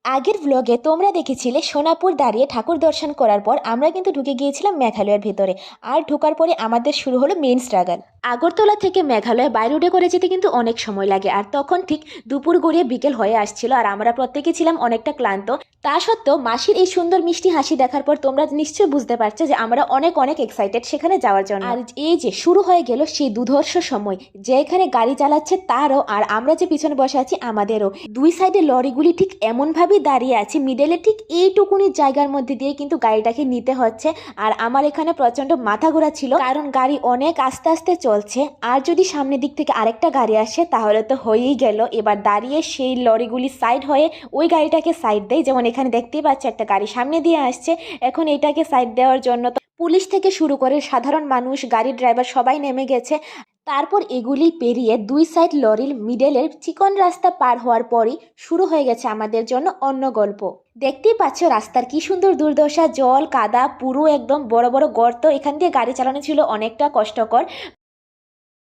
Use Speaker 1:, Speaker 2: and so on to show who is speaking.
Speaker 1: আগের ব্লগে তোমরা দেখেছিলে সোনাপুর দাঁড়িয়ে ঠাকুর দর্শন করার পর আমরা কিন্তু ঢুকে গিয়েছিলাম মেঘালয়ের ভিতরে। আর ঢোকার পরে আমাদের শুরু হলো মেন স্ট্রাগল। আগরতলা থেকে মেঘালয় বাই রোডে করে যেতে কিন্তু অনেক সময় লাগে, আর তখন ঠিক দুপুর গড়িয়ে বিকেল হয়ে আসছিল, আর আমরা প্রত্যেকে ছিলাম অনেকটা ক্লান্ত। তা সত্ত্বেও মাসির এই সুন্দর মিষ্টি হাসি দেখার পর তোমরা নিশ্চয়ই বুঝতে পারছো যে আমরা অনেক অনেক এক্সাইটেড সেখানে যাওয়ার জন্য। আর এই যে শুরু হয়ে গেল সেই দুধর্ষ সময়, যে এখানে গাড়ি চালাচ্ছে তারও আর আমরা যে পিছনে বসে আছি আমাদেরও। দুই সাইডে লরিগুলি ঠিক এমনভাবে দাঁড়িয়ে আছে, মিডলে ঠিক এইটুকুনি জায়গার মধ্যে দিয়ে কিন্তু গাড়িটাকে নিতে হচ্ছে। আর আমার এখানে প্রচন্ড মাথা ঘোরা ছিল, কারণ গাড়ি অনেক আস্তে আস্তে চলছে, আর যদি সামনের দিক থেকে আরেকটা গাড়ি আসে তাহলে তো হয়েই গেল। এবার দাঁড়িয়ে সেই লরিগুলি সাইড হয়ে ওই গাড়িটাকে সাইড দেয়। যেমন এখানে দেখতেই পাচ্ছ একটা গাড়ি সামনে দিয়ে আসছে, এখন এটাকে সাইড দেওয়ার জন্য তো পুলিশ থেকে শুরু করে সাধারণ মানুষ, গাড়ির ড্রাইভার সবাই নেমে গেছে। তারপর এগুলি পেরিয়ে দুই সাইড লরির মিডলের চিকন রাস্তা পার হওয়ার পরই শুরু হয়ে গেছে আমাদের জন্য অন্য গল্প। দেখতেই পাচ্ছ রাস্তার কি সুন্দর দুর্দশা, জল কাদা পুরো একদম বড় বড় গর্ত, এখান দিয়ে গাড়ি চালানো ছিল অনেকটা কষ্টকর।